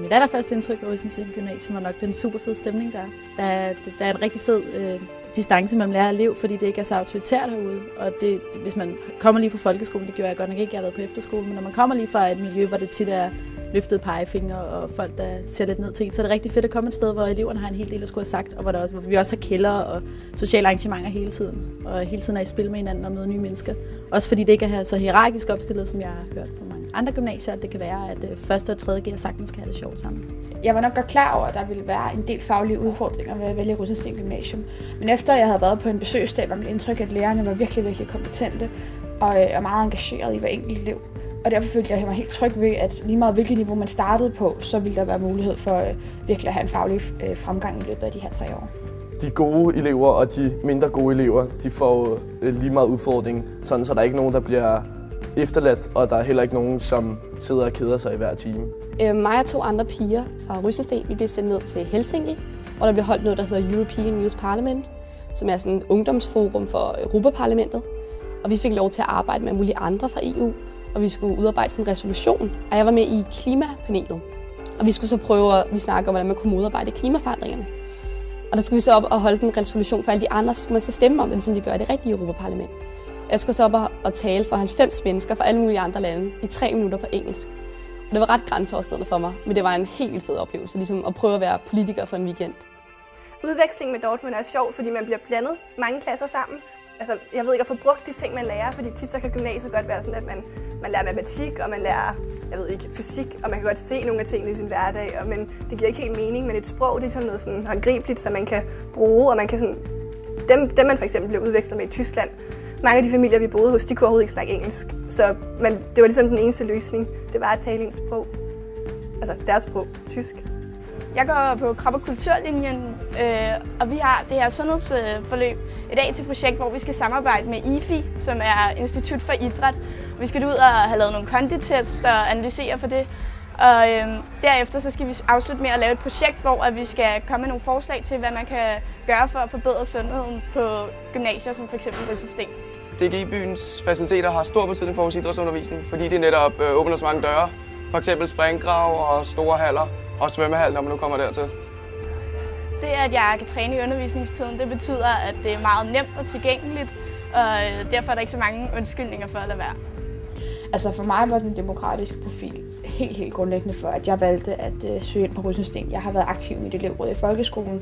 Mit allerførste indtryk af Rysensteen Gymnasium var nok den super fede stemning der. Der er en rigtig fed distance mellem lærer og elev, fordi det ikke er så autoritært herude. Og hvis man kommer lige fra folkeskolen, det gjorde jeg godt nok ikke, jeg har været på efterskole, men når man kommer lige fra et miljø, hvor det tit er løftede pegefingre og folk, der ser lidt ned til en, så er det rigtig fedt at komme et sted, hvor eleverne har en hel del at skulle have sagt, og hvor vi også har kældre og sociale arrangementer hele tiden, og hele tiden er i spil med hinanden og møde nye mennesker. Også fordi det ikke er så hierarkisk opstillet, som jeg har hørt på mange andre gymnasier, at det kan være, at 1. og 3. G'er sagtens skal have det sjovt sammen. Jeg var nok godt klar over, at der ville være en del faglige udfordringer ved at vælge Rysensteen Gymnasium. Men efter jeg havde været på en besøgsdag, var mit indtryk, at lærerne var virkelig, virkelig kompetente og meget engagerede i hver enkelt elev. Og derfor følte jeg mig helt tryg ved, at lige meget hvilket niveau man startede på, så ville der være mulighed for virkelig at have en faglig fremgang i løbet af de her 3 år. De gode elever og de mindre gode elever, de får lige meget udfordring, sådan så der er ikke nogen, der bliver efterladt, og der er heller ikke nogen, som sidder og keder sig i hver time. Mig og 2 andre piger fra Rysensteen, vi blev sendt ned til Helsinki, hvor der blev holdt noget, der hedder European Youth Parliament, som er sådan et ungdomsforum for Europaparlamentet. Og vi fik lov til at arbejde med mulige andre fra EU, og vi skulle udarbejde sådan en resolution. Og jeg var med i klimapanelet, og vi skulle så prøve at snakke om, hvordan man kunne modarbejde klimaforandringerne. Og der skulle vi så op og holde en resolution for alle de andre, så skulle man så stemme om den, som vi gør i det rigtige Europaparlament. Jeg skulle så op og tale for 90 mennesker fra alle mulige andre lande i 3 minutter på engelsk. Og det var ret grænseoverskridende for mig, men det var en helt fed oplevelse, ligesom at prøve at være politiker for en weekend. Udveksling med Dortmund er sjov, fordi man bliver blandet mange klasser sammen. Altså, jeg ved ikke at få brugt de ting, man lærer, fordi tit så kan gymnasiet godt være sådan, at man lærer matematik, og man lærer, jeg ved ikke, fysik, og man kan godt se nogle af tingene i sin hverdag, men det giver ikke helt mening, men et sprog, det er sådan noget sådan håndgribeligt, som man kan bruge, og man kan sådan, dem man for eksempel blev udvekslet med i Tyskland, mange af de familier, vi boede hos, de kunne overhovedet ikke snakke engelsk, men det var ligesom den eneste løsning, det var at tale ens sprog, altså deres sprog, tysk. Jeg går på krop- og kulturlinjen, og vi har det her sundhedsforløb, et AT-projekt, hvor vi skal samarbejde med IFI, som er Institut for Idræt. Vi skal ud og have lavet nogle konditest og analysere for det. Og derefter så skal vi afslutte med at lave et projekt, hvor vi skal komme med nogle forslag til, hvad man kan gøre for at forbedre sundheden på gymnasier, som f.eks. Rysensteen. DGI-byens faciliteter har stor betydning for vores idrætsundervisning, fordi de netop åbner så mange døre. F.eks. springgrav og store haller og svømmehal, når man nu kommer dertil. Det, at jeg kan træne i undervisningstiden, det betyder, at det er meget nemt og tilgængeligt, og derfor er der ikke så mange undskyldninger for at lade være. Altså for mig var den demokratiske profil helt grundlæggende for, at jeg valgte at søge ind på Rysensteen. Jeg har været aktiv i mit elevråd i folkeskolen,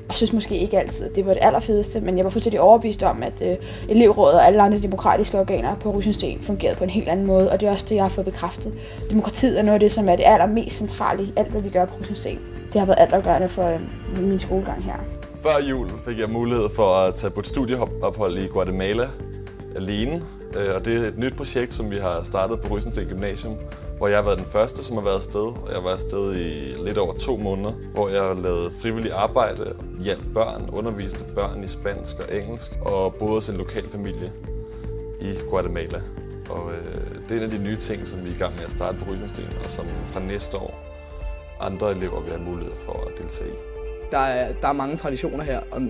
og synes måske ikke altid, det var det allerfedeste, men jeg var fuldstændig overbevist om, at elevrådet og alle andre demokratiske organer på Rysensteen fungerede på en helt anden måde, og det er også det, jeg har fået bekræftet. Demokratiet er noget af det, som er det allermest centrale i alt, hvad vi gør på Rysensteen. Det har været altafgørende for min skolegang her. Før jul fik jeg mulighed for at tage på et studieophold i Guatemala alene, og det er et nyt projekt, som vi har startet på Rysensteen Gymnasium, hvor jeg har været den første, som har været afsted. Jeg var afsted i lidt over 2 måneder, hvor jeg har lavet frivillig arbejde, hjalp børn, underviste børn i spansk og engelsk, og boede hos en lokal familie i Guatemala. Og det er en af de nye ting, som vi er i gang med at starte på Rysensteen, og som fra næste år andre elever vil have mulighed for at deltage i. Der er mange traditioner her, og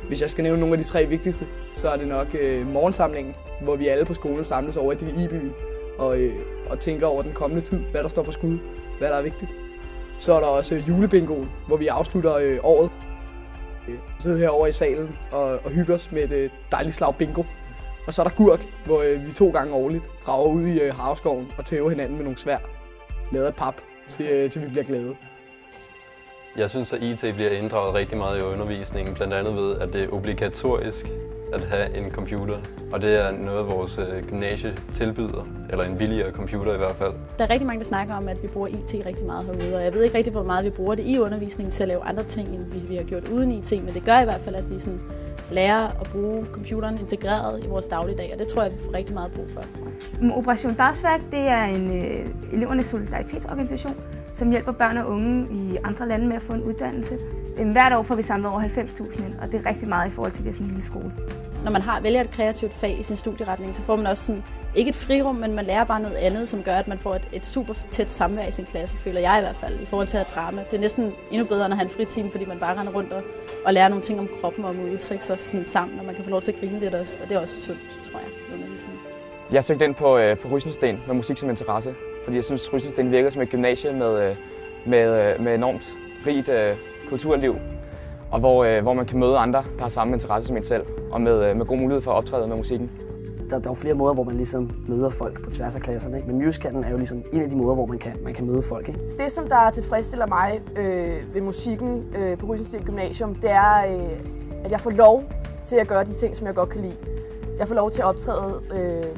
hvis jeg skal nævne nogle af de 3 vigtigste, så er det nok morgensamlingen, hvor vi alle på skolen samles over i DGI-byen og tænker over den kommende tid, hvad der står for skud, hvad der er vigtigt. Så er der også julebingoen, hvor vi afslutter året. Vi sidder herovre i salen og hygger os med et dejligt slag bingo. Og så er der gurk, hvor vi 2 gange årligt drager ud i havskoven og tæver hinanden med nogle sværd, lavet af pap, til vi bliver glade. Jeg synes, at IT bliver inddraget rigtig meget i undervisningen, blandt andet ved, at det er obligatorisk at have en computer. Og det er noget, vores gymnasie tilbyder, eller en billigere computer i hvert fald. Der er rigtig mange, der snakker om, at vi bruger IT rigtig meget herude, og jeg ved ikke rigtig, hvor meget vi bruger det i undervisningen til at lave andre ting, end vi har gjort uden IT, men det gør i hvert fald, at vi sådan lærer at bruge computeren integreret i vores dagligdag, og det tror jeg, vi får rigtig meget brug for. Operation Dagsværk, det er en elevernes solidaritetsorganisation, som hjælper børn og unge i andre lande med at få en uddannelse. Hvert år får vi samlet over 90.000 ind, og det er rigtig meget i forhold til, at vi er sådan en lille skole. Når man vælger et kreativt fag i sin studieretning, så får man også sådan, ikke et frirum, men man lærer bare noget andet, som gør, at man får et super tæt samvær i sin klasse, føler jeg i hvert fald, i forhold til at drama. Det er næsten endnu bedre, end at have en fritime, fordi man bare render rundt og lærer nogle ting om kroppen og om at udtrykke sig sådan sammen, og man kan få lov til at grine lidt også, og det er også sundt, tror jeg. Jeg søgte ind på Rysensteen med musik som interesse, fordi jeg synes, Rysensteen virker som et gymnasie med enormt rigt kulturliv, og hvor man kan møde andre, der har samme interesse som en selv, og med god mulighed for at optræde med musikken. Der er jo flere måder, hvor man ligesom møder folk på tværs af klasserne, ikke? Men musicalen er jo ligesom en af de måder, hvor man kan møde folk, ikke? Det, som der tilfredsstiller mig ved musikken på Rysensten Gymnasium, det er, at jeg får lov til at gøre de ting, som jeg godt kan lide. Jeg får lov til at optræde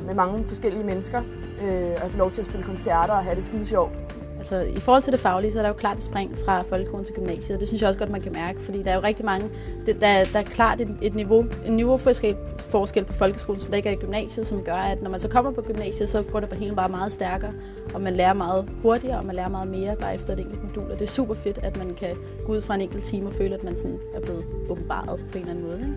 med mange forskellige mennesker, og jeg får lov til at spille koncerter og have det skide sjovt. Altså, i forhold til det faglige, så er der jo klart et spring fra folkeskolen til gymnasiet, og det synes jeg også godt, man kan mærke, fordi der er jo rigtig mange, der er klart en niveauforskel på folkeskolen, som der ikke er i gymnasiet, som gør, at når man så kommer på gymnasiet, så går det hele bare meget stærkere, og man lærer meget hurtigere, og man lærer meget mere bare efter et enkelt modul, og det er super fedt, at man kan gå ud fra en enkelt time og føle, at man sådan er blevet åbenbaret på en eller anden måde, ikke?